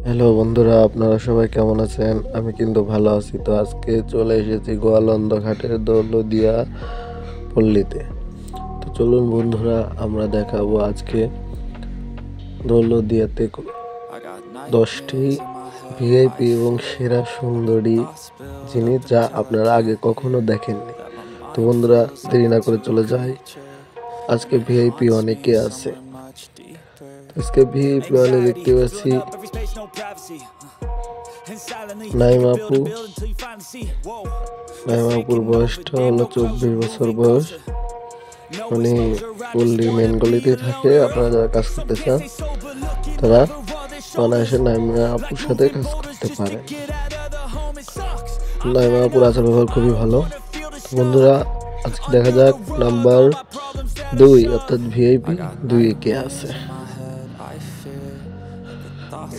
Hello বন্ধুরা, আপনারা সবাই কেমন আছেন? আমি কিন্তু ভালো আছি। তো আজকে চলে এসেছি গোয়ালন্দ ঘাটের দৌলতদিয়া পল্লীতে। তো চলুন বন্ধুরা, আমরা দেখাবো আজকে দৌলতদিয়াতে 10টি ভিআইপি এবং সেরা সুন্দরী জিনিস যা আপনারা আগে কখনো দেখেননি। তো বন্ধুরা, দেরি না করে চলে যাই। আজকে ভিআইপি অনেকে আছে। আজকে ভিআইপি মানে দেখতে পাচ্ছি নাইমাপুর বয়সটা হলো 24 বছর বয়স। উনি পল্লী মেন গলিতে থাকে। আপনারা যারা কাজ করতে চান তারা অনায়াসে নাইমাপুর সাথে কাজ করতে পারে। নাইমাপুর আচার ব্যবহার খুবই ভালো। বন্ধুরা, আজকে দেখা যাক নাম্বার 2 অর্থাৎ ভিআইপি 2 কে আছে।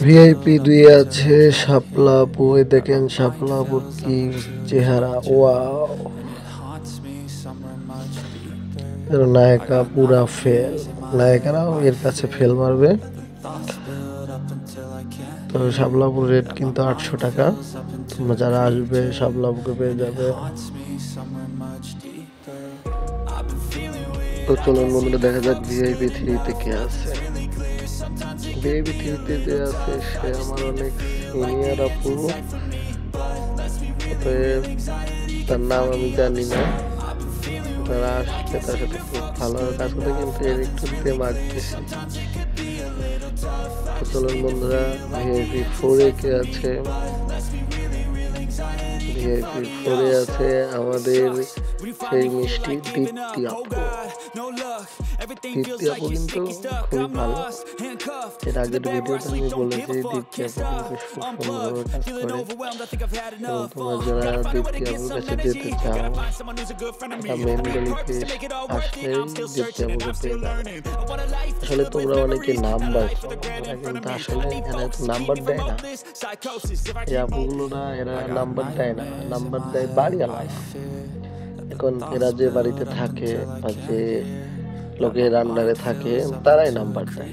ভিআইপি 2 আছে শাপলা আপু। দেখেন শাপলা আপুর কি চেহারা, ওয়াও! নায়িকা পুরা ফেল। নায়িকারাও এর কাছে ফেল মারবে। তো শাপলা আপুর রেট কিন্তু 800 টাকা। তোমরা যারা আসবে শাপলা আপুকে পেয়ে যাবে। তো চলুন বন্ধুরা, দেখা যাক ভিআইপি 3 তে কে আছে। ভিআইপি 3 তে যে আছে সে আমার অনেক সিনিয়র আপু। তার নাম আমি জানি না। তারা আসছে, তার সাথে খুব ভালো কাজ করতে, কিন্তু এর একটু দিয়ে মারতেছি। চলুন বন্ধুরা, ভিআইপি 4 এ কে আছে? ভিআইপি 4 এ আছে আমাদের সেই মিষ্টি দীপ্তি আপু। দীপ্তি আপু কিন্তু খুবই ভালো। এর আগের ভিডিওতে আমি বলেছি দীপ্তি আপু কিন্তু খুব সুন্দরভাবে কাজ করে। এবং তোমরা যারা দীপ্তি আপুর কাছে যেতে চাও তারা মেন গলিতে আসলেই দীপ্তি আপুকে পেয়ে যাবে। আসলে তোমরা অনেকে নাম্বার, কিন্তু আসলে এরা নাম্বার দেয় না। এই আপুগুলোরা এরা নাম্বার দেয় না, নাম্বার দেয় বাড়িওয়ালা। এখন এরা যে বাড়িতে থাকে বা যে লোকের আন্ডারে থাকে তারাই নাম্বার দেয়।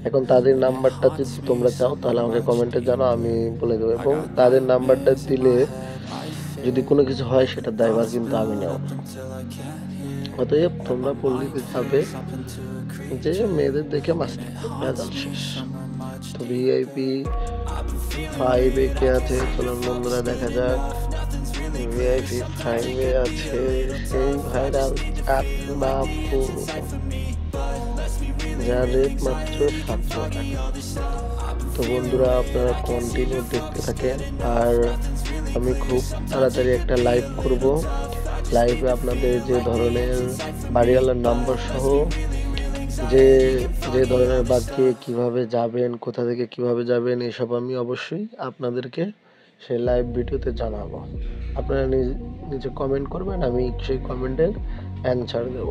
এখন তাদের নাম্বারটা যদি তোমরা চাও তাহলে আমাকে কমেন্টে জানাও, আমি বলে দেবো। এবং তাদের নাম্বারটা দিলে যদি কোনো কিছু হয় সেটা দায়ভার কিন্তু আমি নেব। অতএব তোমরা পল্লীতে যাবে যে মেয়েদের দেখে মাস্তি, ভেজাল শেষ। তো ভিআইপি 5 এ কে আছে? চলুন বন্ধুরা দেখা যাক। ভিআইপি 5 এ আছে সেই ভাইরাল আপু, যার রেট মাত্র 700 টাকা। তো বন্ধুরা, আপনারা কন্টিনিউ দেখতে থাকেন। আর আমি খুব তাড়াতাড়ি একটা লাইভ করব। লাইভে আপনাদের যে ধরনের বাড়িওয়ালার নাম্বার সহ যে যে ধরনের বাকি কিভাবে যাবেন, কোথা থেকে কিভাবে যাবেন, এসব আমি অবশ্যই আপনাদেরকে সেই লাইভ ভিডিওতে জানাবো। আপনারা নিচে কমেন্ট করবেন, আমি সেই কমেন্টের অ্যান্সার দেব।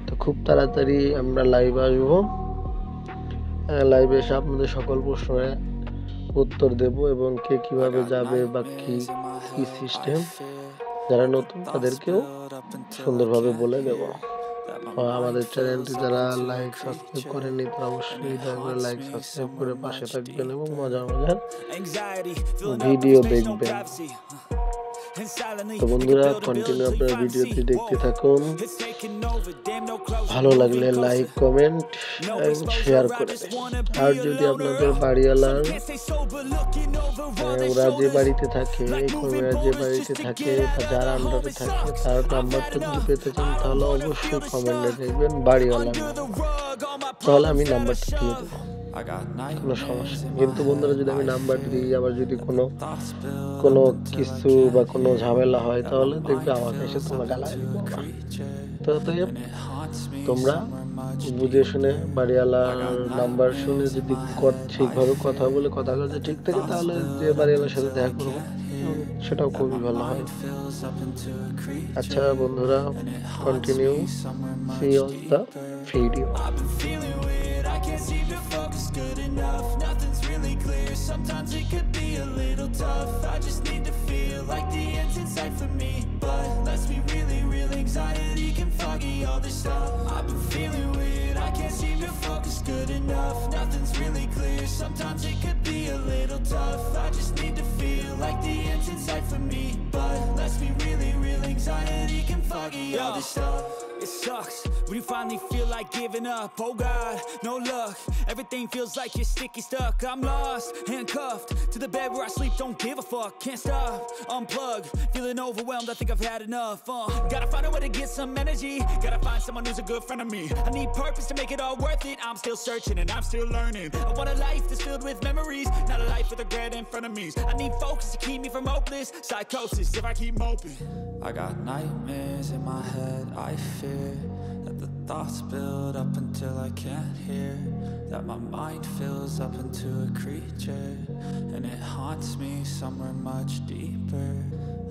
তো খুব তাড়াতাড়ি আমরা লাইভ আসবো। লাইভে এসে আপনাদের সকল প্রশ্নের উত্তর দেব এবং কে কিভাবে যাবে বা কি সিস্টেম, যারা নতুন তাদেরকেও সুন্দরভাবে বলে দেব। আমাদের চ্যানেলটি যারা লাইক সাবস্ক্রাইব করেননি তারা অবশ্যই দয়া করে লাইক সাবস্ক্রাইব করে পাশে থাকবেন এবং মজার মজার ভিডিও দেখবেন। তো বন্ধুরা, কন্টিনিউ আপনারা ভিডিওটি দেখতে থাকুন। ভালো লাগলে লাইক, কমেন্ট এবং শেয়ার করে দেন। আর যদি আপনাদের বাড়িওয়ালার ওরা যে বাড়িতে থাকে, কর্মীরা যে বাড়িতে থাকে বা যার আন্ডারে থাকে তার নাম্বারটা যদি পেতে চান তাহলে অবশ্যই কমেন্টে দেখবেন বাড়িওয়ালার নাম্বার, তাহলে আমি নাম্বারটা দিয়ে দেবো, কোনো সমস্যা নেই। কিন্তু বন্ধুরা, যদি আমি নাম্বার দিই আবার যদি কোনো কিছু বা কোনো ঝামেলা হয় তাহলে দেখবে আমাকে এসে তোমরা গালাগালি করবা। তো তোমরা বুঝে শুনে বাড়িওয়ালার নাম্বার শুনে যদি ঠিকভাবে কথা বলে কথা কাজে ঠিক থাকে তাহলে যে বাড়িওয়ালার সাথে দেখা করবো সেটাও খুবই ভালো হয়। আচ্ছা বন্ধুরা, continue, see on the video. Can't seem to focus good enough. Nothing's really clear. Sometimes it could be a little tough. I just need to feel like the end's in sight for me. But let's be really real, anxiety can foggy all this stuff. I've been feeling weird, I can't seem to focus good enough. Nothing's really clear, sometimes it could be a little tough. I just need to feel like the end's in sight for me. But let's be really real, anxiety can foggy all this stuff. It sucks when you finally feel like giving up. Oh God, no luck. Everything feels like you're sticky stuck. I'm lost, handcuffed to the bed where I sleep. Don't give a fuck, can't stop. Unplug, feeling overwhelmed. I think I've had enough. Gotta find a way to get some energy. Gotta find someone who's a good friend of me. I need purpose to make it all worth it. I'm still searching and I'm still learning. I want a life that's filled with memories, not a life with regret in front of me. I need focus to keep me from hopeless psychosis if I keep moping. I got nightmares in my head, I fear that the thoughts build up until I can't hear, that my mind fills up into a creature, and it haunts me somewhere much deeper.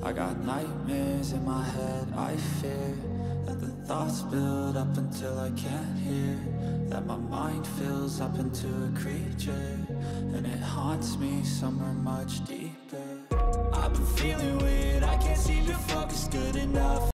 I got nightmares in my head, I fear that the thoughts build up until I can't hear, that my mind fills up into a creature, and it haunts me somewhere much deeper. I've been feeling weird, I can't seem to focus good enough.